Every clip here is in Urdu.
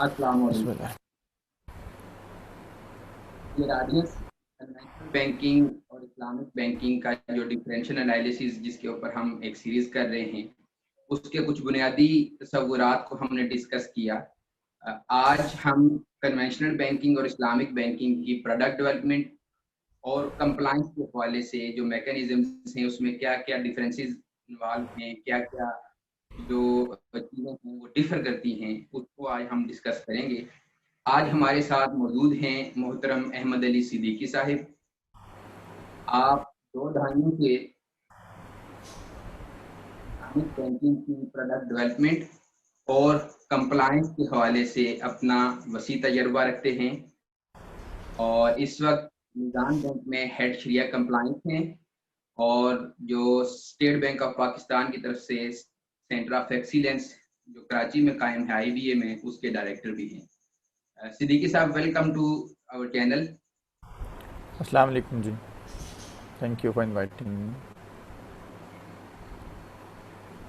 السلام بسم علیکم اللہ۔ ڈیئر آڈینس، کنونشنل بینکنگ اور اسلامک بینکنگ کا جو ڈفرینشیل انالیسس جس کے اوپر ہم ایک سیریز کر رہے ہیں، اس کے کچھ بنیادی تصورات کو ہم نے ڈسکس کیا۔ آج ہم کنونشنل بینکنگ اور اسلامک بینکنگ کی پروڈکٹ ڈیولپمنٹ اور کمپلائنس کے حوالے سے جو میکینزمس ہیں اس میں کیا کیا ڈفرینسز انوالو ہیں، کیا کیا جو چیزیں ہیں وہ ڈفر کرتی ہیں، اس کو آج ہم ڈسکس کریں گے۔ آج ہمارے ساتھ موجود ہیں محترم احمد علی صدیقی صاحب۔ آپ 2 دہائیوں سے اسلامک بینکنگ کی پروڈکٹ ڈیولپمنٹ اور کمپلائنس کے حوالے سے اپنا وسیع تجربہ رکھتے ہیں، اور اس وقت نظام بینک میں ہیڈ شریعہ کمپلائنس ہیں، اور جو اسٹیٹ بینک آف پاکستان کی طرف سے سینٹر آف ایکسیلنس جو کراچی میں قائم ہے IBA میں، اس کے ڈائریکٹر بھی ہیں۔ صدیقی صاحب، ویلکم ٹو آور چینل۔ السلام علیکم جی، thank you for inviting me.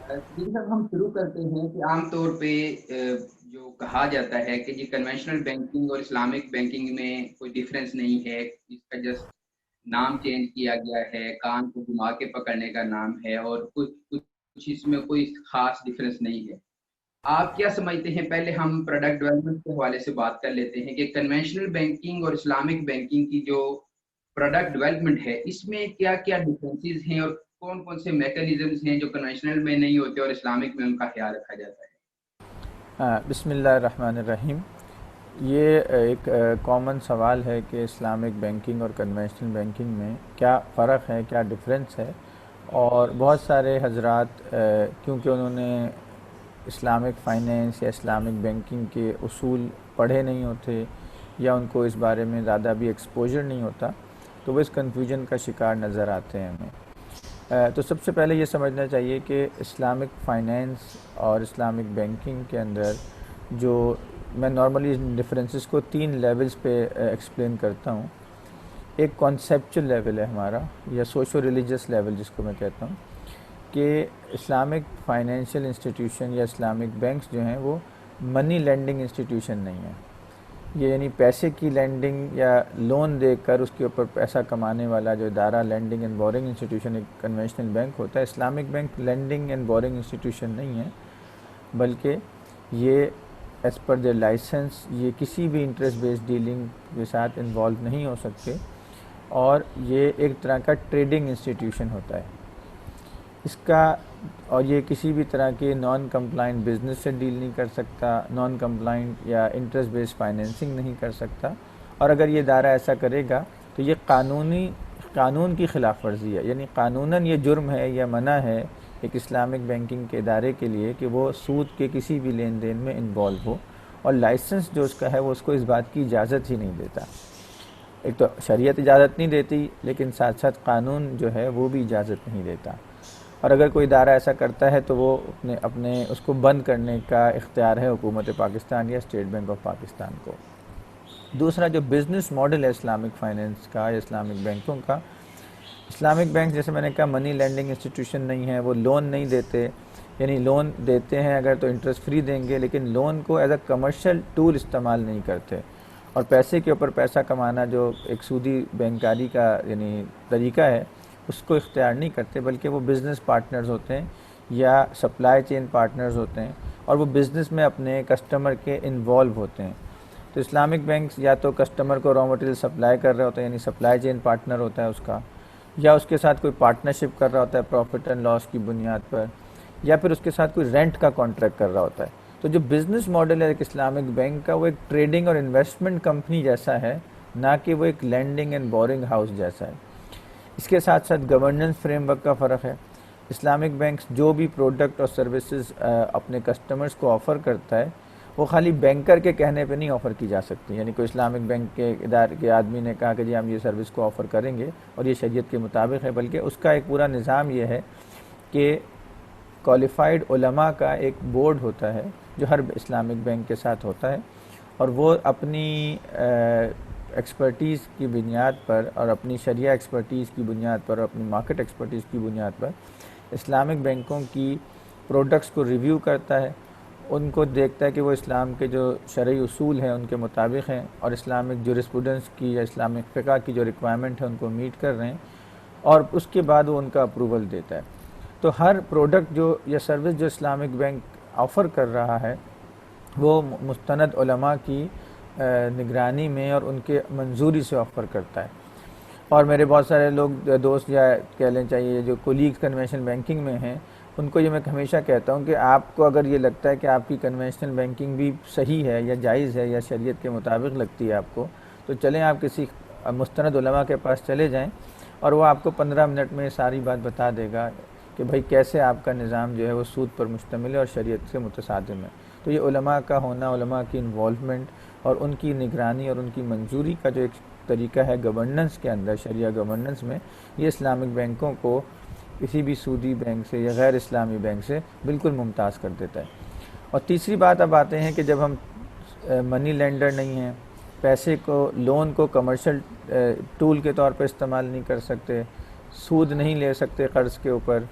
Siddiqui صاحب، ہم شروع کرتے ہیں کہ عام طور پہ جو کہا جاتا ہے کہ جی کنونشنل بینکنگ اور اسلامک بینکنگ میں کوئی ڈفرینس نہیں ہے، اس کا جسٹ نام چینج کیا گیا ہے، کان کو گھما کے پکڑنے کا نام ہے، اور کچھ اس میں کوئی خاص ڈفرینس نہیں ہے۔ آپ کیا سمجھتے ہیں؟ پہلے ہم پروڈکٹ ڈیولپمنٹ کے حوالے سے بات کر لیتے ہیں کہ کنونشنل بینکنگ اور اسلامک بینکنگ کی جو پروڈکٹ ڈیولپمنٹ ہے، اس میں کیا کیا ڈفرینسز ہیں، اور کون کون سے میکینزمز ہیں جو کنونشنل میں نہیں ہوتے اور اسلامک میں ان کا خیال رکھا جاتا ہے؟ بسم اللہ الرحمن الرحیم۔ یہ ایک کامن سوال ہے کہ اسلامک بینکنگ اور کنونشنل بینکنگ میں کیا فرق ہے، کیا ڈفرینس ہے، اور بہت سارے حضرات کیونکہ انہوں نے اسلامک فائنینس یا اسلامک بینکنگ کے اصول پڑھے نہیں ہوتے یا ان کو اس بارے میں زیادہ بھی ایکسپوجر نہیں ہوتا، تو وہ اس کنفیوژن کا شکار نظر آتے ہیں ہمیں۔ تو سب سے پہلے یہ سمجھنا چاہیے کہ اسلامک فائنینس اور اسلامک بینکنگ کے اندر جو میں نارملی ڈفرینسز کو 3 لیولز پہ ایکسپلین کرتا ہوں۔ ایک کانسیپچل لیول ہے ہمارا، یا سوشو ریلیجس لیول جس کو میں کہتا ہوں، کہ اسلامک فائنینشیل انسٹیٹیوشن یا اسلامک بینکس جو ہیں وہ منی لینڈنگ انسٹیٹیوشن نہیں ہیں۔ یہ یعنی پیسے کی لینڈنگ یا لون دے کر اس کے اوپر پیسہ کمانے والا جو ادارہ لینڈنگ اینڈ بورنگ انسٹیٹیوشن ایک کنونشنل بینک ہوتا ہے، Islamic bank lending and boring institution نہیں ہے، بلکہ یہ ایز پر دیئر لائسنس یہ کسی بھی انٹرسٹ بیسڈ ڈیلنگ کے ساتھ انوالو نہیں ہو سکتے، اور یہ ایک طرح کا ٹریڈنگ انسٹیٹیوشن ہوتا ہے اس کا، اور یہ کسی بھی طرح کے نان کمپلائنٹ بزنس سے ڈیل نہیں کر سکتا، نان کمپلائنٹ یا انٹرسٹ بیس فائنینسنگ نہیں کر سکتا، اور اگر یہ ادارہ ایسا کرے گا تو یہ قانون کی خلاف ورزی ہے، یعنی قانوناً یہ جرم ہے یا منع ہے ایک اسلامک بینکنگ کے ادارے کے لیے کہ وہ سود کے کسی بھی لین دین میں انوالو ہو، اور لائسنس جو اس کا ہے وہ اس کو اس بات کی اجازت ہی نہیں دیتا۔ ایک تو شریعت اجازت نہیں دیتی، لیکن ساتھ ساتھ قانون جو ہے وہ بھی اجازت نہیں دیتا، اور اگر کوئی ادارہ ایسا کرتا ہے تو وہ اپنے اس کو بند کرنے کا اختیار ہے حکومت پاکستان یا اسٹیٹ بینک آف پاکستان کو۔ دوسرا جو بزنس ماڈل ہے اسلامک فائنینس کا یا اسلامک بینکوں کا، اسلامک بینک جیسے میں نے کہا منی لینڈنگ انسٹیٹیوشن نہیں ہے، وہ لون نہیں دیتے، یعنی لون دیتے ہیں اگر تو انٹرسٹ فری دیں گے، لیکن لون کو ایز اے کمرشل ٹول استعمال نہیں کرتے، اور پیسے کے اوپر پیسہ کمانا جو ایک سودی بینکاری کا یعنی طریقہ ہے اس کو اختیار نہیں کرتے، بلکہ وہ بزنس پارٹنرز ہوتے ہیں یا سپلائی چین پارٹنرز ہوتے ہیں، اور وہ بزنس میں اپنے کسٹمر کے انوالو ہوتے ہیں۔ تو اسلامک بینکس یا تو کسٹمر کو را مٹیریل سپلائی کر رہے ہوتے ہیں، یعنی سپلائی چین پارٹنر ہوتا ہے اس کا، یا اس کے ساتھ کوئی پارٹنرشپ کر رہا ہوتا ہے پروفٹ اینڈ لاس کی بنیاد پر، یا پھر اس کے ساتھ کوئی رینٹ کا کانٹریکٹ کر رہا ہوتا ہے۔ تو جو بزنس ماڈل ہے ایک اسلامک بینک کا، وہ ایک ٹریڈنگ اور انویسٹمنٹ کمپنی جیسا ہے، نہ کہ وہ ایک لینڈنگ اینڈ بورنگ ہاؤس جیسا ہے۔ اس کے ساتھ ساتھ گورننس فریم ورک کا فرق ہے۔ اسلامک بینکس جو بھی پروڈکٹ اور سروسز اپنے کسٹمرز کو آفر کرتا ہے، وہ خالی بینکر کے کہنے پہ نہیں آفر کی جا سکتی، یعنی کوئی اسلامک بینک کے ادارے کے آدمی نے کہا کہ جی ہم یہ سروس کو آفر کریں گے اور یہ شریعت کے مطابق ہے، بلکہ اس کا ایک پورا نظام یہ ہے کہ کوالیفائڈ علماء کا ایک بورڈ ہوتا ہے جو ہر اسلامک بینک کے ساتھ ہوتا ہے، اور وہ اپنی ایکسپرٹیز کی بنیاد پر اور اپنی شرعیہ ایکسپرٹیز کی بنیاد پر اور اپنی مارکیٹ ایکسپرٹیز کی بنیاد پر اسلامک بینکوں کی پروڈکٹس کو ریویو کرتا ہے، ان کو دیکھتا ہے کہ وہ اسلام کے جو شرعی اصول ہیں ان کے مطابق ہیں اور اسلامک جورسپروڈنس کی یا اسلامک فقہ کی جو ریکوائرمنٹ ہے ان کو میٹ کر رہے ہیں، اور اس کے بعد وہ ان کا اپروول دیتا ہے۔ تو ہر پروڈکٹ جو یا سروس جو اسلامک بینک آفر کر رہا ہے وہ مستند علماء کی نگرانی میں اور ان کے منظوری سے آفر کرتا ہے۔ اور میرے بہت سارے لوگ دوست یا کہہ لیں چاہیے جو کولیگز کنونشنل بینکنگ میں ہیں، ان کو یہ میں ہمیشہ کہتا ہوں کہ آپ کو اگر یہ لگتا ہے کہ آپ کی کنونشنل بینکنگ بھی صحیح ہے یا جائز ہے یا شریعت کے مطابق لگتی ہے آپ کو، تو چلیں آپ کسی مستند علماء کے پاس چلے جائیں اور وہ آپ کو 15 منٹ میں ساری بات بتا دے گا کہ بھئی کیسے آپ کا نظام جو ہے وہ سود پر مشتمل ہے اور شریعت سے متصادم ہے۔ تو یہ علماء کا ہونا، علماء کی انوالومنٹ اور ان کی نگرانی اور ان کی منظوری کا جو ایک طریقہ ہے گورننس کے اندر، شریعہ گورننس میں، یہ اسلامک بینکوں کو کسی بھی سودی بینک سے یا غیر اسلامی بینک سے بالکل ممتاز کر دیتا ہے۔ اور تیسری بات اب آتے ہیں کہ جب ہم منی لینڈر نہیں ہیں، پیسے کو، لون کو کمرشل ٹول کے طور پہ استعمال نہیں کر سکتے، سود نہیں لے سکتے قرض کے اوپر،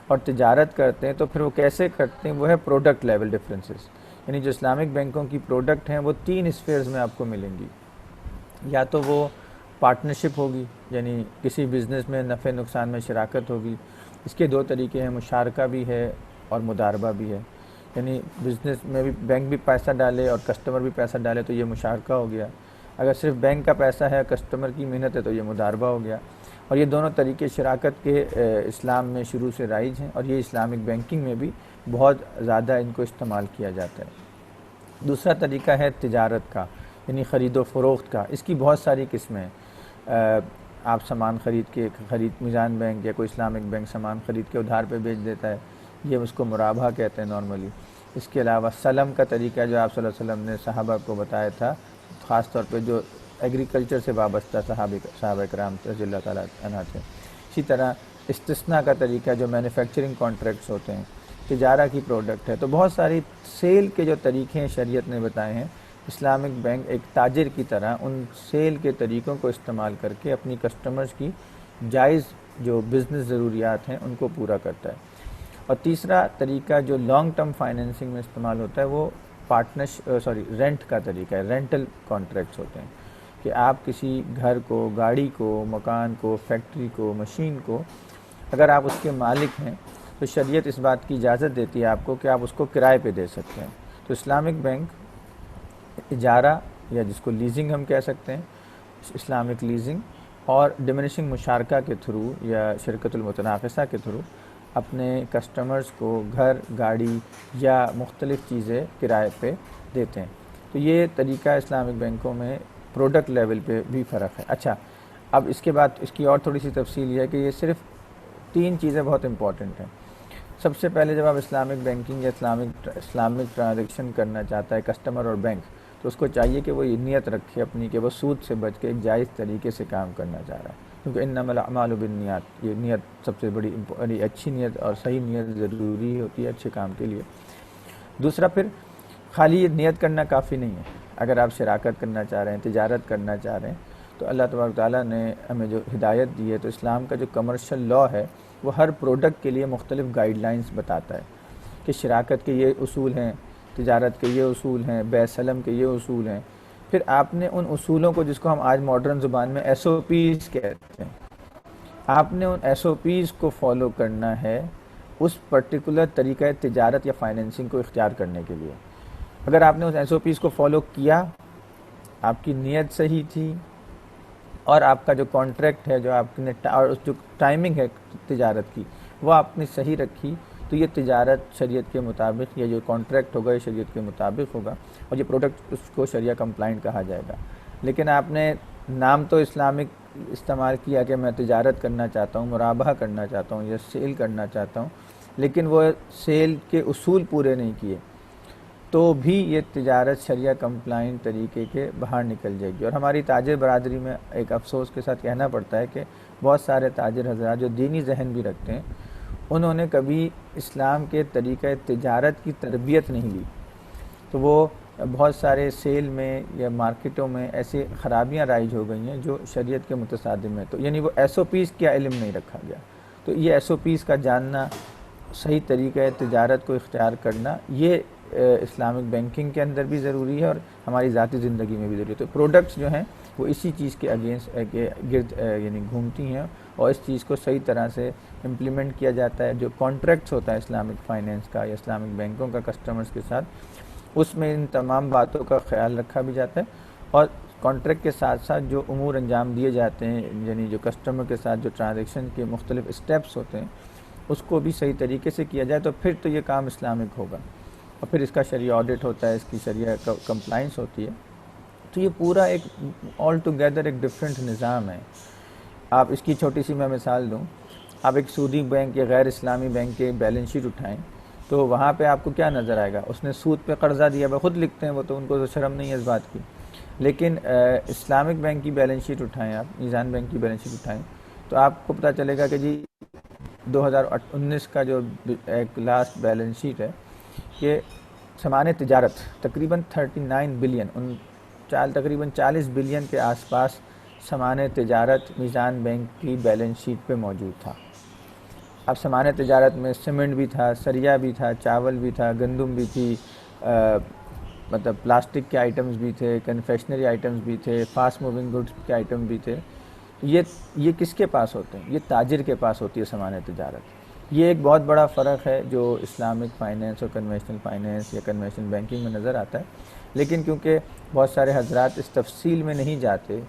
اور تجارت کرتے ہیں، تو پھر وہ کیسے کرتے ہیں؟ وہ ہے پروڈکٹ لیول ڈفرینسز، یعنی جو اسلامک بینکوں کی پروڈکٹ ہیں وہ 3 اسفیئرز میں آپ کو ملیں گی۔ یا تو وہ پارٹنرشپ ہوگی، یعنی کسی بزنس میں نفع نقصان میں شراکت ہوگی۔ اس کے 2 طریقے ہیں، مشارکہ بھی ہے اور مداربہ بھی ہے، یعنی بزنس میں بھی بینک بھی پیسہ ڈالے اور کسٹمر بھی پیسہ ڈالے تو یہ مشارکہ ہو گیا۔ اگر صرف بینک کا پیسہ ہے، کسٹمر کی محنت ہے، تو یہ مداربہ ہو گیا۔ اور یہ دونوں طریقے شراکت کے اسلام میں شروع سے رائج ہیں، اور یہ اسلامک بینکنگ میں بھی بہت زیادہ ان کو استعمال کیا جاتا ہے۔ دوسرا طریقہ ہے تجارت کا، یعنی خرید و فروخت کا۔ اس کی بہت ساری قسمیں ہیں۔ آپ سامان خرید میزان بینک یا کوئی اسلامک بینک سامان خرید کے ادھار پہ بیچ دیتا ہے، یہ اس کو مرابحہ کہتے ہیں نارملی۔ اس کے علاوہ سلم کا طریقہ جو آپ صلی اللہ علیہ وسلم نے صحابہ کو بتایا تھا، خاص طور پہ جو ایگریکلچر سے وابستہ صحابہ کرام رضی اللہ تعالیٰ عنہ تھے۔ اسی طرح استثناء کا طریقہ جو مینوفیکچرنگ کانٹریکٹس ہوتے ہیں، تجارہ کی پروڈکٹ ہے۔ تو بہت ساری سیل کے جو طریقے ہیں شریعت نے بتائے ہیں، اسلامک بینک ایک تاجر کی طرح ان سیل کے طریقوں کو استعمال کر کے اپنی کسٹمرز کی جائز جو بزنس ضروریات ہیں ان کو پورا کرتا ہے۔ اور تیسرا طریقہ جو لانگ ٹرم فائنینسنگ میں استعمال ہوتا ہے وہ رینٹ کا طریقہ ہے، رینٹل کانٹریکٹس ہوتے ہیں، کہ آپ کسی گھر کو، گاڑی کو، مکان کو، فیکٹری کو، مشین کو، اگر آپ اس کے مالک ہیں تو شریعت اس بات کی اجازت دیتی ہے آپ کو کہ آپ اس کو کرائے پہ دے سکتے ہیں۔ تو اسلامک بینک اجارہ یا جس کو لیزنگ ہم کہہ سکتے ہیں، اسلامک لیزنگ اور ڈیمنشنگ مشارکہ کے تھرو یا شرکت المتناقصہ کے تھرو اپنے کسٹمرز کو گھر، گاڑی یا مختلف چیزیں کرائے پہ دیتے ہیں۔ تو یہ طریقہ اسلامک بینکوں میں پروڈکٹ لیول پہ بھی فرق ہے۔ اچھا، اب اس کے بعد اس کی اور تھوڑی سی تفصیل یہ ہے کہ یہ صرف 3 چیزیں بہت امپورٹنٹ ہیں۔ سب سے پہلے جب آپ اسلامک بینکنگ یا اسلامک ٹرانزیکشن کرنا چاہتا ہے کسٹمر اور بینک، تو اس کو چاہیے کہ وہ یہ نیت رکھے اپنی کہ وہ سود سے بچ کے ایک جائز طریقے سے کام کرنا چاہ رہا ہے، کیونکہ انما الاعمال بالنیات، یہ نیت سب سے بڑی اچھی نیت اور صحیح نیت ضروری ہوتی ہے اچھے کام کے لیے۔ دوسرا، پھر خالی یہ نیت کرنا کافی نہیں ہے۔ اگر آپ شراکت کرنا چاہ رہے ہیں، تجارت کرنا چاہ رہے ہیں، تو اللہ تبارک تعالیٰ نے ہمیں جو ہدایت دی ہے، تو اسلام کا جو کمرشل لاء ہے وہ ہر پروڈکٹ کے لیے مختلف گائیڈ لائنز بتاتا ہے کہ شراکت کے یہ اصول ہیں، تجارت کے یہ اصول ہیں، بیع سلم کے یہ اصول ہیں۔ پھر آپ نے ان اصولوں کو، جس کو ہم آج ماڈرن زبان میں SOPs کہتے ہیں، آپ نے ان SOPs کو فالو کرنا ہے اس پرٹیکولر طریقہ تجارت یا فائنینسنگ کو اختیار کرنے کے لیے۔ اگر آپ نے اس SOPs کو فالو کیا، آپ کی نیت صحیح تھی، اور آپ کا جو کانٹریکٹ ہے، جو آپ نے اور جو ٹائمنگ ہے تجارت کی، وہ آپ نے صحیح رکھی، تو یہ تجارت شریعت کے مطابق، یا جو کانٹریکٹ ہوگا یہ شریعت کے مطابق ہوگا، اور یہ پروڈکٹ اس کو شریعہ کمپلائنٹ کہا جائے گا۔ لیکن آپ نے نام تو اسلامک استعمال کیا کہ میں تجارت کرنا چاہتا ہوں، مرابحہ کرنا چاہتا ہوں یا سیل کرنا چاہتا ہوں، لیکن وہ سیل کے اصول پورے نہیں کیے، تو بھی یہ تجارت شریعہ کمپلائنٹ طریقے کے باہر نکل جائے گی۔ اور ہماری تاجر برادری میں ایک افسوس کے ساتھ کہنا پڑتا ہے کہ بہت سارے تاجر حضرات جو دینی ذہن بھی رکھتے ہیں، انہوں نے کبھی اسلام کے طریقہ تجارت کی تربیت نہیں لی، تو وہ بہت سارے سیل میں یا مارکیٹوں میں ایسی خرابیاں رائج ہو گئی ہیں جو شریعت کے متصادم ہیں۔ تو یعنی وہ SOPs کا علم نہیں رکھا گیا۔ تو یہ SOPs کا جاننا، صحیح طریقہ تجارت کو اختیار کرنا، یہ اسلامک بینکنگ کے اندر بھی ضروری ہے اور ہماری ذاتی زندگی میں بھی ضروری ہے. تو پروڈکٹس جو ہیں وہ اسی چیز کے اگینسٹ گرد یعنی گھومتی ہیں اور اس چیز کو صحیح طرح سے امپلیمنٹ کیا جاتا ہے. جو کانٹریکٹس ہوتا ہے اسلامک فائنینس کا یا اسلامک بینکوں کا کسٹمرز کے ساتھ، اس میں ان تمام باتوں کا خیال رکھا بھی جاتا ہے، اور کانٹریکٹ کے ساتھ ساتھ جو امور انجام دیے جاتے ہیں، یعنی جو کسٹمر کے ساتھ جو ٹرانزیکشن کے مختلف اسٹیپس ہوتے ہیں اس کو بھی صحیح طریقے سے کیا جائے، تو پھر تو یہ کام اسلامک ہوگا. اور پھر اس کا شرعی آڈٹ ہوتا ہے، اس کی شرعی کمپلائنس ہوتی ہے. تو یہ پورا ایک آل ٹوگیدر ایک ڈفرینٹ نظام ہے. آپ اس کی چھوٹی سی میں مثال دوں، آپ ایک سودی بینک یا غیر اسلامی بینک کے بیلنس شیٹ اٹھائیں تو وہاں پہ آپ کو کیا نظر آئے گا؟ اس نے سود پہ قرضہ دیا، وہ خود لکھتے ہیں، وہ تو ان کو تو شرم نہیں ہے اس بات کی. لیکن اسلامک بینک کی بیلنس شیٹ اٹھائیں، آپ میزان بینک کی بیلنس شیٹ اٹھائیں تو آپ کو پتہ چلے گا کہ جی 2019 کا جو ایک لاسٹ بیلنس شیٹ ہے کہ سامان تجارت تقریباً 39 بلین، تقریباً 40 بلین کے آس پاس سامان تجارت میزان بینک کی بیلنس شیٹ پہ موجود تھا. اب سامان تجارت میں سیمنٹ بھی تھا، سریا بھی تھا، چاول بھی تھا، گندم بھی تھی، مطلب پلاسٹک کے آئٹمز بھی تھے، کنفیکشنری آئٹمز بھی تھے، فاسٹ موونگ گڈس کے آئٹم بھی تھے. یہ کس کے پاس ہوتے ہیں؟ یہ تاجر کے پاس ہوتی ہے سامان تجارت. یہ ایک بہت بڑا فرق ہے جو اسلامک فائنینس اور کنونشنل فائنینس یا کنونشنل بینکنگ میں نظر آتا ہے. لیکن کیونکہ بہت سارے حضرات اس تفصیل میں نہیں جاتے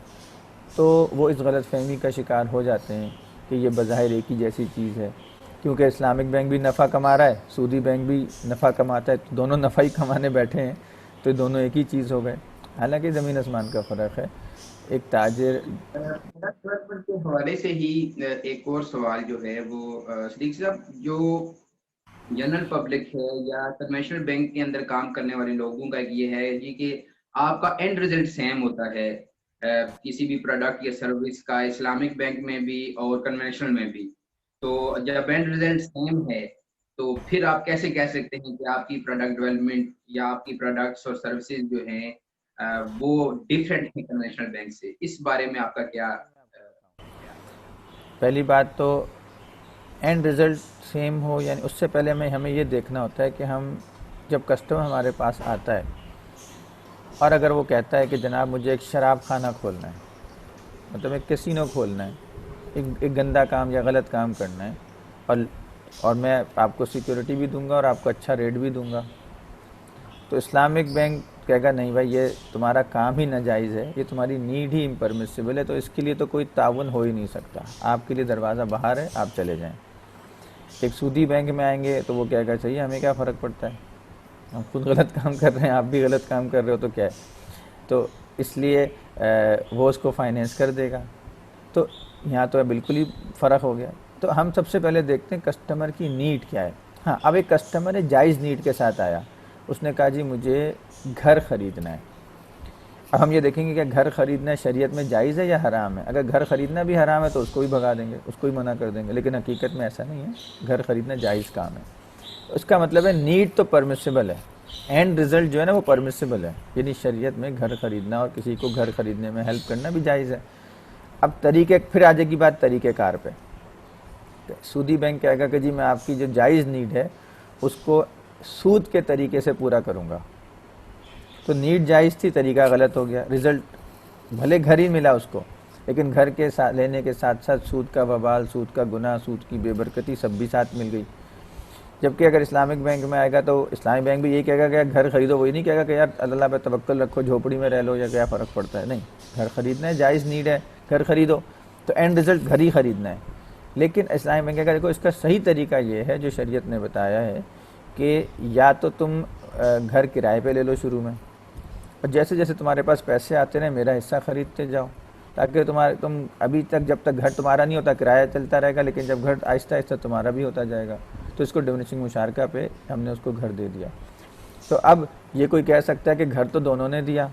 تو وہ اس غلط فہمی کا شکار ہو جاتے ہیں کہ یہ بظاہر ایک ہی جیسی چیز ہے. کیونکہ اسلامک بینک بھی نفع کما رہا ہے، سودی بینک بھی نفع کماتا ہے، تو دونوں نفع ہی کمانے بیٹھے ہیں، تو دونوں ایک ہی چیز ہو گئے. حالانکہ زمین آسمان کا فرق ہے. ایک تاجر کے حوالے سے ہی ایک اور سوال جو ہے وہ صدیق صاحب، جو جنرل پبلک ہے یا کنونشنل بینک کے اندر کام کرنے والے لوگوں کا یہ ہے جی کہ آپ کا اینڈ ریزلٹ سیم ہوتا ہے کسی بھی پروڈکٹ یا سروس کا، اسلامک بینک میں بھی اور کنونشنل میں بھی. تو جب اینڈ ریزلٹ سیم ہے تو پھر آپ کیسے کہہ سکتے ہیں کہ آپ کی پروڈکٹ ڈیولپمنٹ یا آپ کی پروڈکٹس اور سروسز جو ہیں وہ ڈیفرنٹ ہیں کنونشنل بینک سے؟ اس بارے میں آپ کا کیا؟ پہلی بات تو اینڈ رزلٹ سیم ہو، یعنی اس سے پہلے ہمیں یہ دیکھنا ہوتا ہے کہ ہم جب کسٹمر ہمارے پاس آتا ہے اور اگر وہ کہتا ہے کہ جناب مجھے ایک شراب خانہ کھولنا ہے، مطلب ایک کسینو کھولنا ہے، ایک گندا کام یا غلط کام کرنا ہے، اور میں آپ کو سیکیورٹی بھی دوں گا اور آپ کو اچھا ریٹ بھی دوں گا، تو اسلامک بینک کہے گا نہیں بھائی یہ تمہارا کام ہی ناجائز ہے، یہ تمہاری نیڈ ہی امپرمیسیبل ہے، تو اس کے لیے تو کوئی تعاون ہو ہی نہیں سکتا، آپ کے لیے دروازہ باہر ہے، آپ چلے جائیں. ایک سودی بینک میں آئیں گے تو وہ کہے گا چاہیے ہمیں کیا فرق پڑتا ہے، ہم خود غلط کام کر رہے ہیں، آپ بھی غلط کام کر رہے ہو تو کیا ہے. تو اس لیے وہ اس کو فائنینس کر دے گا. تو یہاں تو بالکل ہی فرق ہو گیا. تو ہم سب سے پہلے دیکھتے ہیں کسٹمر کی نیڈ کیا ہے. ہاں، اب ایک کسٹمر ہے جائز نیڈ کے ساتھ آیا، اس نے کہا جی مجھے گھر خریدنا ہے. اب ہم یہ دیکھیں گے کہ گھر خریدنا شریعت میں جائز ہے یا حرام ہے. اگر گھر خریدنا بھی حرام ہے تو اس کو بھی بھگا دیں گے، اس کو بھی منع کر دیں گے، لیکن حقیقت میں ایسا نہیں ہے، گھر خریدنا جائز کام ہے. اس کا مطلب ہے نیڈ تو پرمیسیبل ہے، اینڈ رزلٹ جو ہے نا وہ پرمیسیبل ہے، یعنی شریعت میں گھر خریدنا اور کسی کو گھر خریدنے میں ہیلپ کرنا بھی جائز ہے. اب پھر آ جائے گی بات طریقہ کار پہ. سودی بینک کہے گا کہ جی میں آپ کی جو جائز نیڈ ہے اس کو سود کے طریقے سے پورا کروں گا. تو نیڈ جائز تھی، طریقہ غلط ہو گیا. رزلٹ بھلے گھر ہی ملا اس کو، لیکن گھر کے ساتھ لینے کے ساتھ ساتھ سود کا وبال، سود کا گناہ، سود کی بے برکتی سب بھی ساتھ مل گئی. جبکہ اگر اسلامک بینک میں آئے گا تو اسلامک بینک بھی یہی کہے گا کہ گھر خریدو، وہی نہیں کہے گا کہ یار اللہ پہ توکل رکھو، جھوپڑی میں رہ لو یا کیا فرق پڑتا ہے. نہیں، گھر خریدنا ہے، جائز نیڈ ہے، گھر خریدو، تو اینڈ رزلٹ گھر ہی خریدنا ہے. لیکن اسلامک بینک کہے گا دیکھو اس کا صحیح طریقہ یہ ہے جو شریعت نے بتایا ہے کہ یا تو تم گھر کرائے پہ لے لو شروع میں، اور جیسے جیسے تمہارے پاس پیسے آتے رہے میرا حصہ خریدتے جاؤ، تاکہ تم ابھی تک جب تک گھر تمہارا نہیں ہوتا کرایہ چلتا رہے گا، لیکن جب گھر آہستہ آہستہ تمہارا بھی ہوتا جائے گا. تو اس کو ڈیمنشنگ مشارکہ پہ ہم نے اس کو گھر دے دیا. تو اب یہ کوئی کہہ سکتا ہے کہ گھر تو دونوں نے دیا،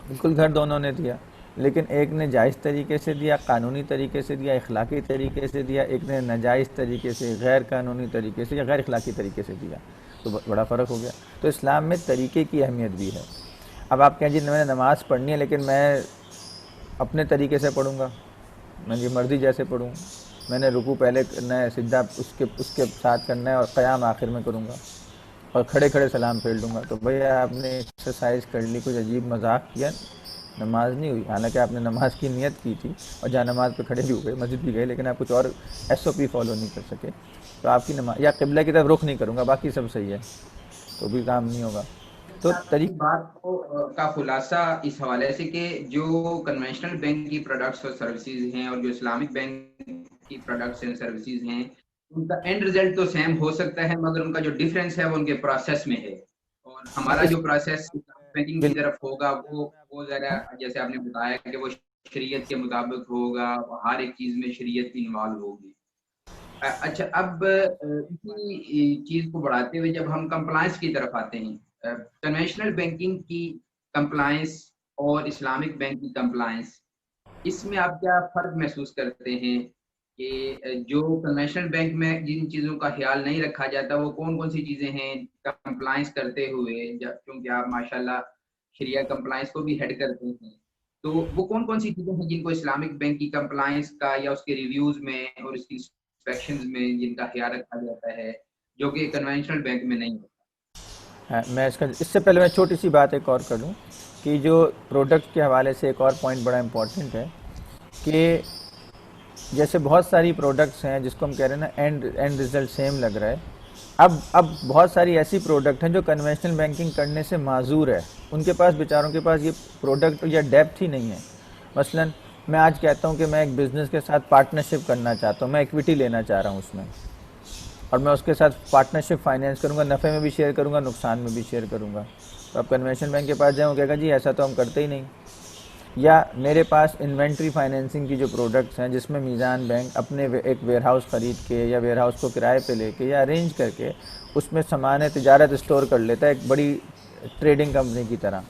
بالکل گھر دونوں نے دیا، لیکن ایک نے جائز طریقے سے دیا، قانونی طریقے سے دیا، اخلاقی طریقے سے دیا، ایک نے ناجائز طریقے سے، غیر قانونی طریقے سے یا غیر اخلاقی طریقے سے دیا. تو بڑا فرق ہو گیا. تو اسلام میں طریقے کی اہمیت بھی ہے. اب آپ کہیں جی میں نے نماز پڑھنی ہے لیکن میں اپنے طریقے سے پڑھوں گا، میں یہ مرضی جیسے پڑھوں، میں نے رکوع پہلے کرنا ہے، سجدہ اس کے ساتھ کرنا ہے اور قیام آخر میں کروں گا. اور کھڑے کھڑے سلام پھیر لوں گا. تو بھیا آپ نے ایکسرسائز کر لی, کچھ عجیب مذاق کیا, نماز نہیں ہوئی. حالانکہ آپ نے نماز کی نیت کی تھی اور جہاں نماز پہ کھڑے بھی ہو گئے, مسجد بھی گئے, لیکن آپ کچھ اور ایس او پی فالو نہیں کر سکے, تو آپ کی نماز, یا قبلہ کی طرف رخ نہیں کروں گا, باقی سب صحیح ہے, تو بھی کام نہیں ہوگا. تو آپ کی بات کا خلاصہ اس حوالے سے کہ جو کنونشنل بینک کی پروڈکٹس اور سروسز ہیں اور جو اسلامک بینک کی پروڈکٹس اینڈ سروسز ہیں, ان کا اینڈ ریزلٹ تو سیم ہو سکتا ہے, مگر ان کا جو ڈفرینس ہے وہ ان کے پروسیس میں ہے. اور ہمارا اس جو پروسیس بینکنگ کی طرف ہوگا وہ ذرا جیسے آپ نے بتایا کہ وہ شریعت کے مطابق ہوگا, ہر ایک چیز میں شریعت انوالو ہوگی. اچھا, اب اسی چیز کو بڑھاتے ہوئے جب ہم کمپلائنس کی طرف آتے ہیں, کنونشنل بینکنگ کی کمپلائنس اور اسلامک بینک کی کمپلائنس, اس میں آپ کیا فرق محسوس کرتے ہیں کہ جو کنونشنل بینک میں جن چیزوں کا خیال نہیں رکھا جاتا وہ کون کون سی چیزیں ہیں کمپلائنس کرتے ہوئے, کیونکہ آپ ماشاءاللہ شریعہ کمپلائنس کو بھی ہیڈ کرتے ہیں, تو وہ کون کون سی چیزیں ہیں جن کو اسلامک بینک کی کمپلائنس کا یا اس کے ریویوز میں اور اس کی انسپیکشنز میں جن کا خیال رکھا جاتا ہے جو کہ کنونشنل بینک میں نہیں ہوتا؟ میں اس سے پہلے میں چھوٹی سی بات ایک اور کر دوں کہ جو پروڈکٹ کے حوالے سے ایک اور پوائنٹ بڑا امپورٹنٹ ہے کہ جیسے بہت ساری پروڈکٹس ہیں جس کو ہم کہہ رہے ہیں نا اینڈ ریزلٹ سیم لگ رہا ہے. اب بہت ساری ایسی پروڈکٹ ہیں جو کنونشنل بینکنگ کرنے سے معذور ہے, ان کے پاس بیچاروں کے پاس یہ پروڈکٹ یا ڈیپتھ ہی نہیں ہے. مثلا میں آج کہتا ہوں کہ میں ایک بزنس کے ساتھ پارٹنرشپ کرنا چاہتا ہوں, میں ایکویٹی لینا چاہ رہا ہوں اس میں, اور میں اس کے ساتھ پارٹنرشپ فائنینس کروں گا, نفع میں بھی شیئر کروں گا, نقصان میں بھی شیئر کروں گا. تو اب کنونشنل بینک کے پاس جاؤں, کہے گا جی ایسا تو ہم کرتے ہی نہیں. یا میرے پاس انوینٹری فائنینسنگ کی جو پروڈکٹس ہیں جس میں میزان بینک اپنے ایک ویئر ہاؤس خرید کے یا ویئر ہاؤس کو کرائے پہ لے کے یا ارینج کر کے اس میں سامان تجارت اسٹور کر لیتا ہے ایک بڑی ٹریڈنگ کمپنی کی طرح,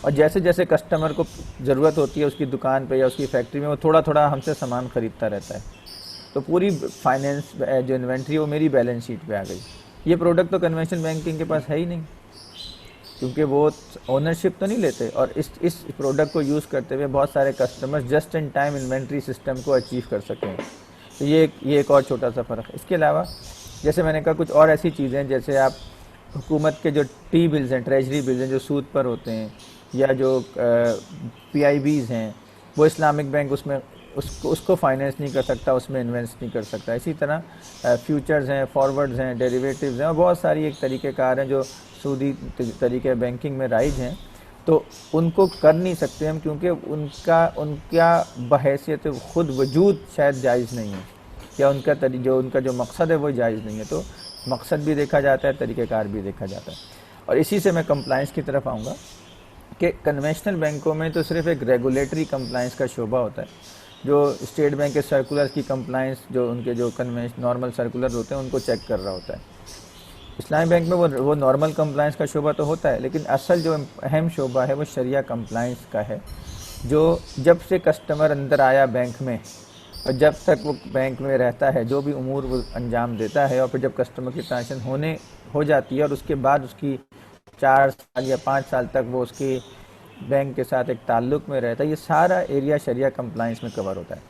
اور جیسے جیسے کسٹمر کو ضرورت ہوتی ہے اس کی دکان پہ یا اس کی فیکٹری میں وہ تھوڑا تھوڑا ہم سے سامان خریدتا رہتا ہے. تو پوری فائنینس جو انوینٹری ہے وہ میری بیلنس شیٹ پہ آ گئی. یہ پروڈکٹ تو کنونشنل بینکنگ کے پاس ہے ہی نہیں, کیونکہ وہ اونرشپ تو نہیں لیتے, اور اس پروڈکٹ کو یوز کرتے ہوئے بہت سارے customer just in time inventory system کو اچیو کر سکیں. تو یہ ایک اور چھوٹا سا فرق ہے. اس کے علاوہ جیسے میں نے کہا کچھ اور ایسی چیزیں جیسے آپ حکومت کے جو ٹی بلز ہیں, ٹریجری بلز ہیں جو سود پر ہوتے ہیں, یا جو پی آئی بیز ہیں, وہ اسلامک بینک اس کو فائنینس نہیں کر سکتا, اس میں انویسٹ نہیں کر سکتا. اسی طرح فیوچرز ہیں, فارورڈز ہیں, ڈیریویٹیوز ہیں, اور بہت ساری ایک طریقہ کار ہیں جو سودی طریقے بینکنگ میں رائج ہیں, تو ان کو کر نہیں سکتے ہم, کیونکہ ان کا بحیثیت خود وجود شاید جائز نہیں ہے, یا ان کا جو مقصد ہے وہ جائز نہیں ہے. تو مقصد بھی دیکھا جاتا ہے, طریقہ کار بھی دیکھا جاتا ہے. اور اسی سے میں کمپلائنس کی طرف آؤں گا کہ کنونشنل بینکوں میں تو صرف ایک ریگولیٹری کمپلائنس کا شعبہ ہوتا ہے, جو اسٹیٹ بینک کے سرکولر کی کمپلائنس, جو ان کے جو نارمل سرکولر ہوتے ہیں ان کو چیک کر رہا ہوتا ہے. اسلامی بینک میں وہ نارمل کمپلائنس کا شعبہ تو ہوتا ہے, لیکن اصل جو اہم شعبہ ہے وہ شریعہ کمپلائنس کا ہے, جو جب سے کسٹمر اندر آیا بینک میں اور جب تک وہ بینک میں رہتا ہے جو بھی امور وہ انجام دیتا ہے, اور پھر جب کسٹمر کی ٹرانزیکشن ہو جاتی ہے اور اس کے بعد اس کی 4 سال یا 5 سال تک وہ اس کی بینک کے ساتھ ایک تعلق میں رہتا ہے, یہ سارا ایریا شریعہ کمپلائنس میں کور ہوتا ہے.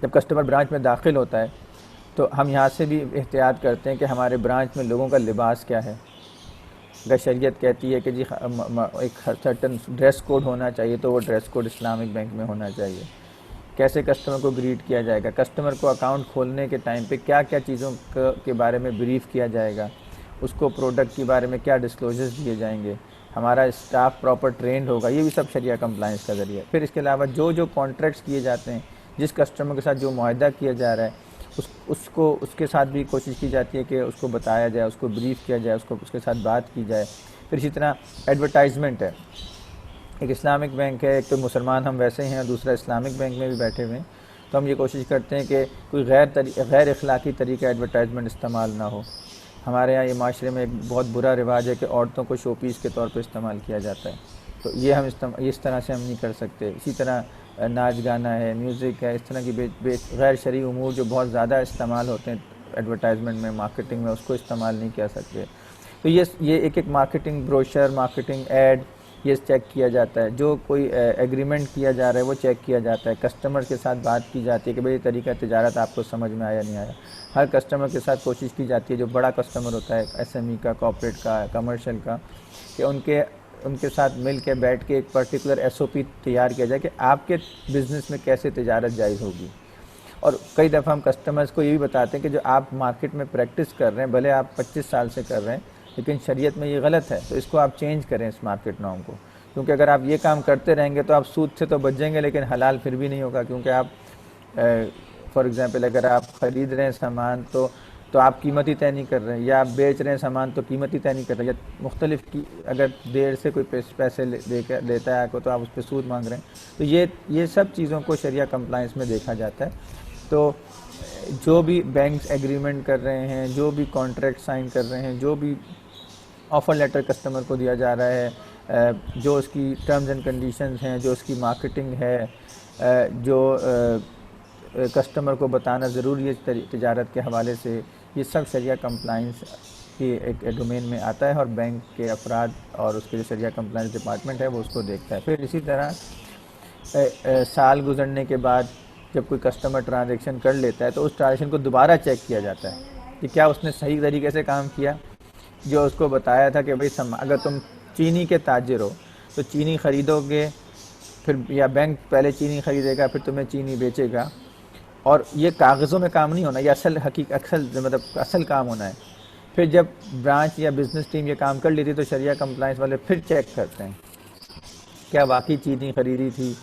جب کسٹمر برانچ میں داخل ہوتا ہے تو ہم یہاں سے بھی احتیاط کرتے ہیں کہ ہمارے برانچ میں لوگوں کا لباس کیا ہے. اگر شریعت کہتی ہے کہ جی ایک سرٹن ڈریس کوڈ ہونا چاہیے, تو وہ ڈریس کوڈ اسلامک بینک میں ہونا چاہیے. کیسے کسٹمر کو گریٹ کیا جائے گا, کسٹمر کو اکاؤنٹ کھولنے کے ٹائم پہ کیا کیا چیزوں کے بارے میں بریف کیا جائے گا, اس کو پروڈکٹ کے بارے میں کیا ڈسکلوزرز دیے جائیں گے, ہمارا اسٹاف پراپر ٹرینڈ ہوگا, یہ بھی سب شریعہ کمپلائنس کا ذریعہ ہے. پھر اس کے علاوہ جو کانٹریکٹس کیے جاتے ہیں, جس کسٹمر کے ساتھ جو معاہدہ کیا جا رہا ہے, اس کے ساتھ بھی کوشش کی جاتی ہے کہ اس کو بتایا جائے, اس کو بریف کیا جائے, اس کے ساتھ بات کی جائے. پھر اسی طرح ایڈورٹائزمنٹ ہے, ایک اسلامک بینک ہے, ایک تو مسلمان ہم ویسے ہیں, دوسرا اسلامک بینک میں بھی بیٹھے ہوئے ہیں, تو ہم یہ کوشش کرتے ہیں کہ کوئی غیر اخلاقی طریقہ ایڈورٹائزمنٹ استعمال نہ ہو. ہمارے یہاں یہ معاشرے میں ایک بہت برا رواج ہے کہ عورتوں کو شو پیس کے طور پہ استعمال کیا جاتا ہے, تو یہ اس طرح سے ہم نہیں کر سکتے. اسی طرح ناچ گانا ہے, میوزک ہے, اس طرح کی غیر شرعی امور جو بہت زیادہ استعمال ہوتے ہیں ایڈورٹائزمنٹ میں, مارکیٹنگ میں, اس کو استعمال نہیں کر سکتے. تو یہ ایک مارکیٹنگ بروشر, مارکیٹنگ ایڈ یہ چیک کیا جاتا ہے، جو کوئی ایگریمنٹ کیا جا رہا ہے وہ چیک کیا جاتا ہے، کسٹمر کے ساتھ بات کی جاتی ہے کہ بھئی طریقہ تجارت آپ کو سمجھ میں آیا نہیں آیا. ہر کسٹمر کے ساتھ کوشش کی جاتی ہے، جو بڑا کسٹمر ہوتا ہے ایس ایم ای کا، کارپوریٹ کا، کمرشل کا، کہ ان کے ساتھ مل کے بیٹھ کے ایک پرٹیکولر ایس او پی تیار کیا جائے کہ آپ کے بزنس میں کیسے تجارت جائز ہوگی. اور کئی دفعہ ہم کسٹمرز کو یہ بھی بتاتے ہیں کہ جو آپ مارکیٹ میں پریکٹس کر رہے ہیں، بھلے آپ 25 سال سے کر رہے ہیں، لیکن شریعت میں یہ غلط ہے، تو اس کو آپ چینج کریں اس مارکیٹ نارم کو. کیونکہ اگر آپ یہ کام کرتے رہیں گے تو آپ سود سے تو بچ جائیں گے، لیکن حلال پھر بھی نہیں ہوگا. کیونکہ آپ فار ایگزامپل اگر آپ خرید رہے ہیں سامان تو آپ قیمت ہی طے نہیں کر رہے ہیں، یا آپ بیچ رہے ہیں سامان تو قیمت ہی طے نہیں کر رہے ہیں، یا مختلف کی اگر دیر سے کوئی پیسے لیتا ہے آپ کو تو آپ اس پہ سود مانگ رہے ہیں. تو یہ سب چیزوں کو شریعہ کمپلائنس میں دیکھا جاتا ہے. تو جو بھی بینکس ایگریمنٹ کر رہے ہیں، جو بھی کانٹریکٹ سائن کر رہے ہیں، جو بھی آفر لیٹر کسٹمر کو دیا جا رہا ہے، جو اس کی ٹرمز اینڈ کنڈیشنز ہیں، جو اس کی مارکیٹنگ ہے، جو کسٹمر کو بتانا ضروری ہے تجارت کے حوالے سے، یہ سب شریعہ کمپلائنس کی ایک ڈومین میں آتا ہے، اور بینک کے افراد اور اس کے جو شریعہ کمپلائنس ڈپارٹمنٹ ہے وہ اس کو دیکھتا ہے. پھر اسی طرح سال گزرنے کے بعد جب کوئی کسٹمر ٹرانزیکشن کر لیتا ہے تو اس ٹرانزیکشن کو دوبارہ چیک کیا جاتا ہے کہ کیا اس نے صحیح طریقے سے کام کیا. جو اس کو بتایا تھا کہ بھئی اگر تم چینی کے تاجر ہو تو چینی خریدو گے، پھر یا بینک پہلے چینی خریدے گا پھر تمہیں چینی بیچے گا، اور یہ کاغذوں میں کام نہیں ہونا، یہ اصل کام ہونا ہے. پھر جب برانچ یا بزنس ٹیم یہ کام کر لیتی تو شریعہ کمپلائنس والے پھر چیک کرتے ہیں کیا واقعی چینی خریدی تھی،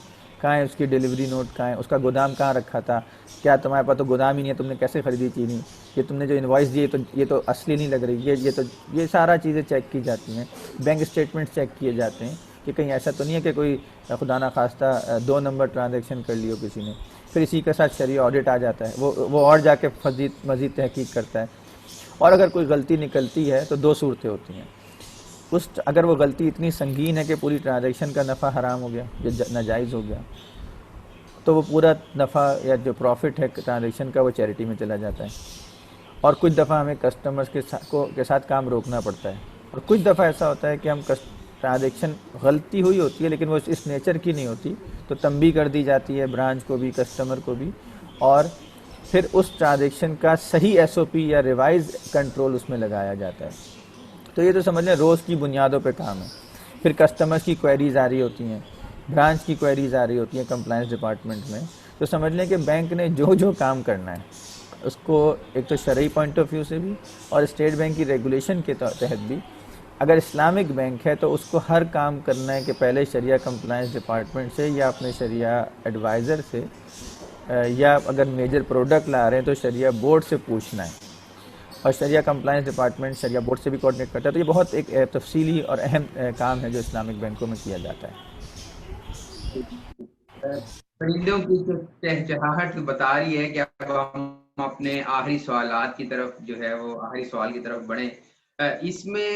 کہاں ہے اس کی ڈیلیوری نوٹ، کہاں ہے اس کا گودام، کہاں رکھا تھا، کیا تمہارے پاس تو گودام ہی نہیں ہے، تم نے کیسے خریدی چینی، یہ تم نے جو انوائس دی یہ تو اصلی نہیں لگ رہی، یہ سارا چیزیں چیک کی جاتی ہیں. بینک اسٹیٹمنٹ چیک کیے جاتے ہیں کہ کہیں ایسا تو نہیں ہے کہ کوئی خدا نہ خواستہ 2 نمبر ٹرانزیکشن کر لی ہو کسی نے. پھر اسی کے ساتھ شرعی آڈٹ آ جاتا ہے، وہ اور جا کے مزید تحقیق کرتا ہے. اور اگر کوئی غلطی نکلتی ہے تو 2 صورتیں ہوتی ہیں. اگر وہ غلطی اتنی سنگین ہے کہ پوری ٹرانزیکشن کا نفع حرام ہو گیا یا ناجائز ہو گیا تو وہ پورا نفع یا جو پروفٹ ہے ٹرانزیکشن کا وہ چیریٹی میں چلا جاتا ہے. اور کچھ دفعہ ہمیں کسٹمرز کے ساتھ کام روکنا پڑتا ہے. اور کچھ دفعہ ایسا ہوتا ہے کہ ہم ٹرانزیکشن غلطی ہوئی ہوتی ہے لیکن وہ اس نیچر کی نہیں ہوتی، تو تنبیہ کر دی جاتی ہے برانچ کو بھی، کسٹمر کو بھی، اور پھر اس ٹرانزیکشن کا صحیح ایس او پی یا ریوائز کنٹرول اس میں لگایا جاتا ہے. تو یہ تو سمجھ لیں روز کی بنیادوں پہ کام ہے. پھر کسٹمرز کی کوئریز آ رہی ہوتی ہیں، برانچ کی کوئریز آ رہی ہوتی ہیں کمپلائنس ڈپارٹمنٹ میں، تو سمجھ لیں کہ بینک نے جو کام کرنا ہے اس کو ایک تو شرعی پوائنٹ آف ویو سے بھی اور اسٹیٹ بینک کی ریگولیشن کے تحت بھی، اگر اسلامک بینک ہے تو اس کو ہر کام کرنا ہے کہ پہلے شریعہ کمپلائنس ڈپارٹمنٹ سے یا اپنے شریعہ ایڈوائزر سے، یا اگر میجر پروڈکٹ لا رہے ہیں تو شریعہ بورڈ سے پوچھنا ہے. اور شریعہ کمپلائنس ڈپارٹمنٹ شریعہ بورڈ سے بھی کوآرڈینیٹ کرتا ہے. تو یہ بہت ایک تفصیلی اور اہم کام ہے جو اسلامک بینکوں میں کیا جاتا ہے. پرندوں کی چہچہاہٹ بتا رہی ہے کہ اب ہم اپنے آخری سوالات کی طرف جو ہے وہ آخری سوال کی طرف بڑھیں. اس میں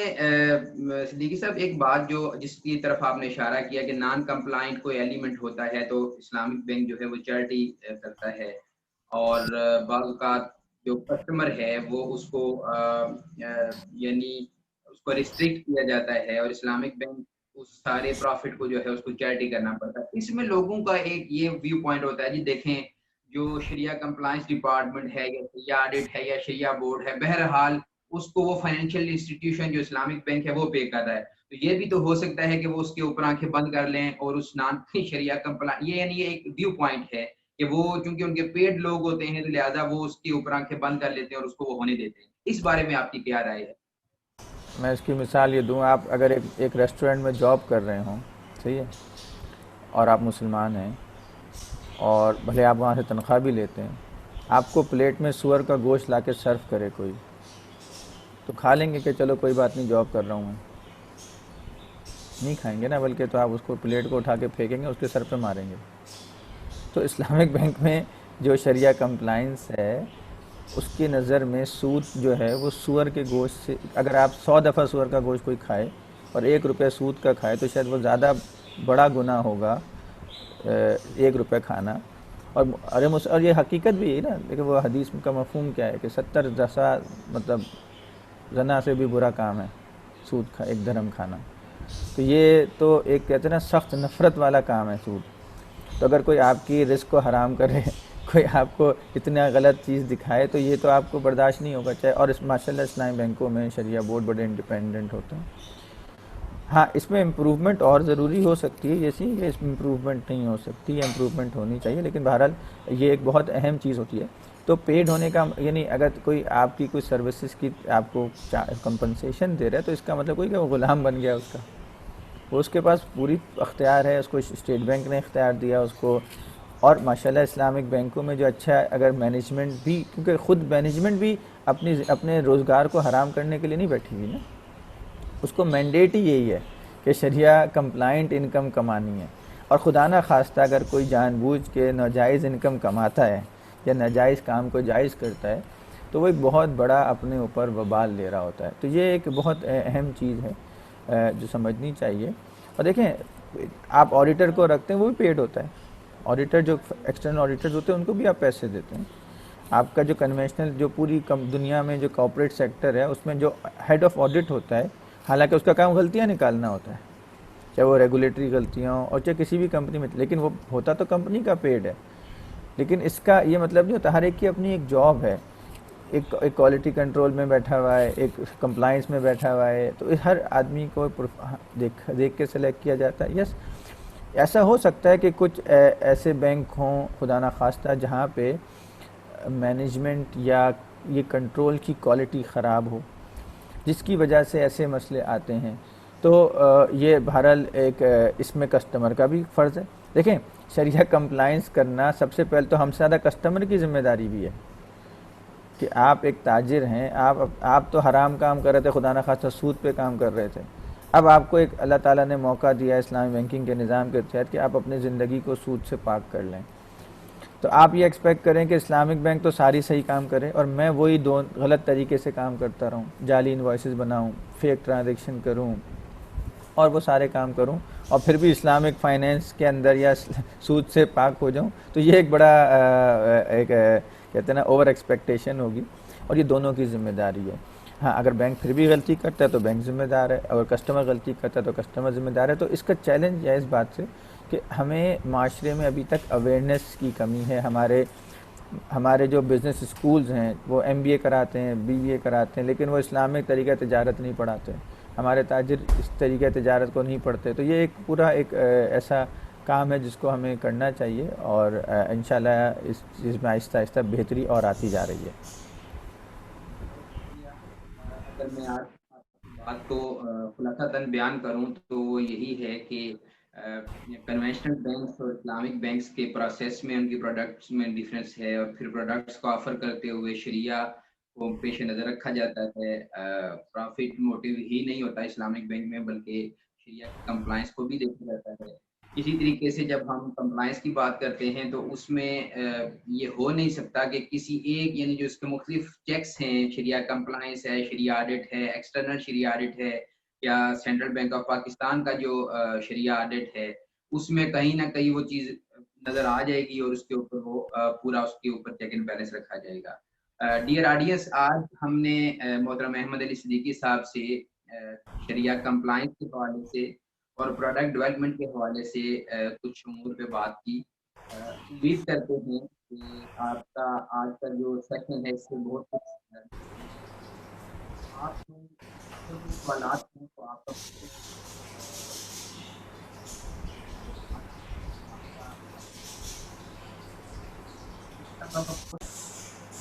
صدیقی صاحب ایک بات جس کی طرف آپ نے اشارہ کیا کہ نان کمپلائنٹ کوئی ایلیمنٹ ہوتا ہے تو اسلامک بینک جو ہے وہ چیریٹی کرتا ہے، اور بعض اوقات جو کسٹمر ہے وہ اس کو یعنی اس کو ریسٹرکٹ کیا جاتا ہے، اور اسلامک بینک اس سارے پروفٹ کو جو ہے اس کو چیریٹی کرنا پڑتا ہے. اس میں لوگوں کا ایک یہ ویو پوائنٹ ہوتا ہے جی دیکھیں جو شریعہ کمپلائنس ڈپارٹمنٹ ہے یا شریعہ آڈٹ ہے یا شریعہ بورڈ ہے، بہرحال اس کو وہ فائنینشیل انسٹیٹیوشن جو اسلامک بینک ہے وہ پے کر رہا ہے. تو یہ بھی تو ہو سکتا ہے کہ وہ اس کے اوپر آنکھیں بند کر لیں اور اس نان شریعہ کمپلائنس یعنی یہ ایک ویو پوائنٹ ہے کہ وہ چونکہ ان کے پیڈ لوگ ہوتے ہیں تو لہٰذا وہ اس کے اوپر آنکھیں بند کر لیتے ہیں اور اس کو وہ ہونے دیتے ہیں. اس بارے میں آپ کی کیا رائے ہے؟ میں اس کی مثال یہ دوں، آپ اگر ایک ریسٹورنٹ میں جاب کر رہے ہوں، صحیح ہے، اور آپ مسلمان ہیں اور بھلے آپ وہاں سے تنخواہ بھی لیتے ہیں، آپ کو پلیٹ میں سور کا گوشت لا کے سرو کرے کوئی، تو کھا لیں گے کہ چلو کوئی بات نہیں جاب کر رہا ہوں، نہیں کھائیں گے نا، بلکہ تو آپ اس کو پلیٹ کو اٹھا کے پھینکیں گے، اس کے سر پہ ماریں گے. تو اسلامک بینک میں جو شریعہ کمپلائنس ہے اس کی نظر میں سود جو ہے وہ سور کے گوشت سے، اگر آپ 100 دفعہ سور کا گوشت کوئی کھائے اور 1 روپے سود کا کھائے تو شاید وہ زیادہ بڑا گناہ ہوگا 1 روپے کھانا. اور یہ حقیقت بھی ہے نا، لیکن وہ حدیث کا مفہوم کیا ہے کہ 70 دفعہ مطلب زنا سے بھی برا کام ہے سود ایک درہم کھانا. تو یہ تو ایک کہتے ہیں نا سخت نفرت والا کام ہے سود. تو اگر کوئی آپ کی رزق کو حرام کرے، کوئی آپ کو اتنا غلط چیز دکھائے، تو یہ تو آپ کو برداشت نہیں ہوگا. چاہے اور اس ماشاء اللہ اسلامی بینکوں میں شریعہ بورڈ بڑے انڈیپینڈنٹ ہوتے ہیں. ہاں اس میں امپروومنٹ اور ضروری ہو سکتی ہے، یہ سی یہ اس میں امپروومنٹ نہیں ہو سکتی، امپروومنٹ ہونی چاہیے، لیکن بہرحال یہ ایک بہت اہم چیز ہوتی ہے. تو پیڈ ہونے کا یعنی اگر کوئی آپ کی کوئی سروسز کی آپ کو کمپنسیشن دے رہا ہے، تو اس کا مطلب کوئی کہ وہ غلام بن گیا اس کا. وہ اس کے پاس پوری اختیار ہے، اس کو اسٹیٹ بینک نے اختیار دیا اس کو. اور ماشاءاللہ اسلامک بینکوں میں جو اچھا ہے، اگر مینجمنٹ بھی، کیونکہ خود مینجمنٹ بھی اپنے روزگار کو حرام کرنے کے لیے نہیں بیٹھی ہوئی نا، اس کو مینڈیٹ ہی یہی ہے کہ شریعہ کمپلائنٹ انکم کمانی ہے. اور خدا نہ خواستہ اگر کوئی جان بوجھ کے ناجائز انکم کماتا ہے یا ناجائز کام کو جائز کرتا ہے، تو وہ ایک بہت بڑا اپنے اوپر وبال لے رہا ہوتا ہے. تو یہ ایک بہت اہم چیز ہے جو سمجھنی چاہیے. اور دیکھیں آپ آڈیٹر کو رکھتے ہیں، وہ بھی پیڈ ہوتا ہے. آڈیٹر جو ایکسٹرنل آڈیٹرز ہوتے ہیں ان کو بھی آپ پیسے دیتے ہیں. آپ کا جو کنونشنل جو پوری دنیا میں جو کارپوریٹ سیکٹر ہے، اس میں جو ہیڈ آف آڈٹ ہوتا ہے، حالانکہ اس کا کام غلطیاں نکالنا ہوتا ہے، چاہے وہ ریگولیٹری غلطیاں ہوں اور چاہے کسی بھی کمپنی میں، لیکن وہ ہوتا تو کمپنی کا پیڈ ہے. لیکن اس کا یہ مطلب نہیں ہوتا، ہر ایک کی اپنی ایک جاب ہے. ایک کوالٹی کنٹرول میں بیٹھا ہوا ہے، ایک کمپلائنس میں بیٹھا ہوا ہے، تو ہر آدمی کو دیکھ کے سلیکٹ کیا جاتا ہے. یس ایسا ہو سکتا ہے کہ کچھ ایسے بینک ہوں خدا نخواستہ جہاں پہ مینجمنٹ یا یہ کنٹرول کی کوالٹی خراب ہو، جس کی وجہ سے ایسے مسئلے آتے ہیں. تو یہ بہرحال ایک اس میں کسٹمر کا بھی فرض ہے. دیکھیں شریعہ کمپلائنس کرنا سب سے پہلے تو ہم سے زیادہ کسٹمر کی ذمہ داری بھی ہے کہ آپ ایک تاجر ہیں، آپ تو حرام کام کر رہے تھے، خدا نخواستہ سود پہ کام کر رہے تھے. اب آپ کو ایک اللہ تعالیٰ نے موقع دیا اسلامی بینکنگ کے نظام کے تحت کہ آپ اپنی زندگی کو سود سے پاک کر لیں. تو آپ یہ ایکسپیکٹ کریں کہ اسلامک بینک تو ساری صحیح کام کرے اور میں وہی غلط طریقے سے کام کرتا رہوں، جعلی انوائسز بناؤں، فیک ٹرانزیکشن کروں اور وہ سارے کام کروں، اور پھر بھی اسلامک فائنینس کے اندر یا سود سے پاک ہو جاؤں. تو یہ ایک بڑا ایک کہتے ہیں نا اوور ایکسپیکٹیشن ہوگی، اور یہ دونوں کی ذمہ داری ہے. ہاں اگر بینک پھر بھی غلطی کرتا ہے تو بینک ذمہ دار ہے، اگر کسٹمر غلطی کرتا ہے تو کسٹمر ذمہ دار ہے. تو اس کا چیلنج ہے اس بات سے کہ ہمیں معاشرے میں ابھی تک اویئرنیس کی کمی ہے. ہمارے جو بزنس اسکولز ہیں وہ MBA کراتے ہیں، BBA کراتے ہیں، لیکن وہ اسلامک طریقہ تجارت نہیں پڑھاتے. ہمارے تاجر اس طریقہ تجارت کو نہیں پڑھتے. تو یہ ایک پورا ایک ایسا کام ہے جس کو ہمیں کرنا چاہیے، اور انشاءاللہ اس چیز میں آہستہ آہستہ بہتری اور آتی جا رہی ہے. اگر میں آج آپ کی بات کو خلاصتاً بیان کروں تو وہ یہی ہے کہ کنونشنل بینکس اور اسلامک بینکس کے پروسیس میں ان کی پروڈکٹس میں ڈیفرنس ہے، اور پھر پروڈکٹس کو آفر کرتے ہوئے شریعہ کو پیش نظر رکھا جاتا ہے. پروفٹ موٹیو ہی نہیں ہوتا اسلامک بینک میں، بلکہ شریعہ کی کمپلائنس کو بھی دیکھا جاتا ہے. اسی طریقے سے جب ہم کمپلائنس کی بات کرتے ہیں تو اس میں یہ ہو نہیں سکتا کہ کسی ایک، یعنی جو اس کے مختلف چیکس ہیں، شریعہ کمپلائنس ہے، شریعہ آڈٹ ہے، ایکسٹرنل شریعہ آڈٹ ہے، یا سینٹرل بینک آف پاکستان کا جو شریعہ آڈٹ ہے، اس میں کہیں نہ کہیں وہ چیز نظر آ جائے گی اور اس کے اوپر وہ پورا اس کے اوپر چیک اینڈ بیلنس رکھا جائے گا. ڈیئر آڈینس، آج ہم نے محترم احمد علی صدیقی صاحب سے شریعہ کمپلائنس کے حوالے سے اور پروڈکٹ ڈیولپمنٹ کے حوالے سے کچھ امور پہ بات کی. امید کرتے ہیں کہ آپ کا آج کا جو سیشن ہے اس سے بہت کچھ آپ کو اگر کوئی سوالات ہیں تو آپ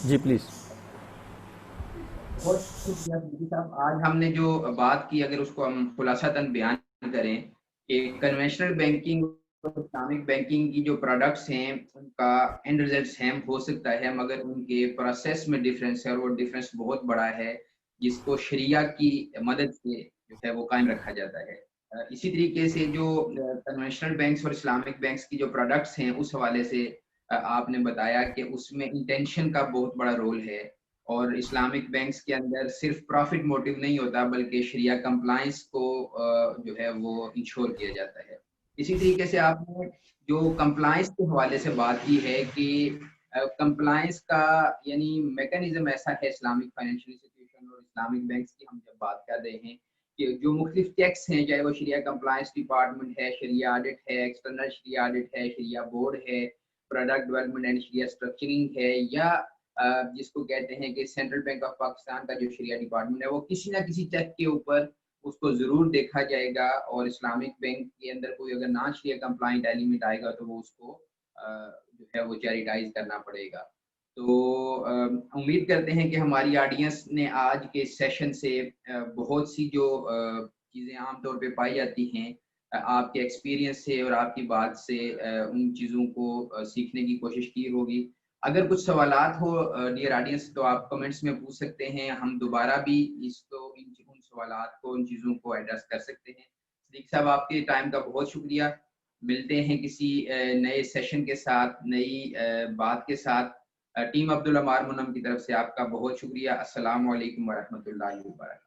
جی پلیز. بہت شکریہ صدیقی صاحب. آج ہم نے جو بات کی، اگر اس کو ہم خلاصتاً بیان کریں کہ کنونشنل بینکنگ اور اسلامک بینکنگ کی جو پروڈکٹس ہیں ان کا اینڈ ریزلٹ سیم ہو سکتا ہے، مگر ان کے پروسیس میں ڈفرینس ہے، اور وہ ڈفرینس بہت بڑا ہے جس کو شریعہ کی مدد سے جو ہے وہ قائم رکھا جاتا ہے. اسی طریقے سے جو کنونشنل بینکس اور اسلامک بینکس کی جو پروڈکٹس ہیں اس حوالے سے آپ نے بتایا کہ اس میں انٹینشن کا بہت بڑا رول ہے، اور اسلامک بینکس کے اندر صرف پروفٹ موٹیو نہیں ہوتا بلکہ شریعہ کمپلائنس کو جو ہے وہ انشور کیا جاتا ہے. اسی طریقے سے آپ نے جو کمپلائنس کے حوالے سے بات کی ہے کہ کمپلائنس کا یعنی میکانزم ایسا ہے اسلامک فائنینشیل انسٹیٹیوشن اور اسلامک بینکس کی ہم جب بات کر رہے ہیں کہ جو مختلف چیکس ہیں، چاہے وہ شریعہ کمپلائنس ڈپارٹمنٹ ہے، شریعہ آڈٹ ہے، ایکسٹرنل شریعہ آڈٹ ہے، شریعہ بورڈ ہے، product development and Shariah structuring ہے، یا جس کو کہتے ہیں کہ سینٹرل بینک آف پاکستان کا جو شریعہ ڈپارٹمنٹ ہے، وہ کسی نہ کسی چیک کے اوپر اس کو ضرور دیکھا جائے گا، اور اسلامک بینک کے اندر کوئی اگر نان شریعہ کمپلائنٹ ایلیمنٹ آئے گا تو وہ اس کو جو ہے وہ چیریٹائز کرنا پڑے گا۔ تو امید کرتے ہیں کہ ہماری آڈینس نے آج کے سیشن سے بہت سی جو چیزیں عام طور پہ پائی جاتی ہیں، آپ کے ایکسپیرینس سے اور آپ کی بات سے ان چیزوں کو سیکھنے کی کوشش کی ہوگی۔ اگر کچھ سوالات ہو ڈیئر آڈینس تو آپ کمنٹس میں پوچھ سکتے ہیں، ہم دوبارہ بھی ان سوالات کو، ان چیزوں کو ایڈریس کر سکتے ہیں۔ صدیق صاحب، آپ کے ٹائم کا بہت شکریہ۔ ملتے ہیں کسی نئے سیشن کے ساتھ، نئی بات کے ساتھ۔ ٹیم عبدالعمار منم کی طرف سے آپ کا بہت شکریہ۔ السلام علیکم ورحمۃ اللہ وبرکاتہ۔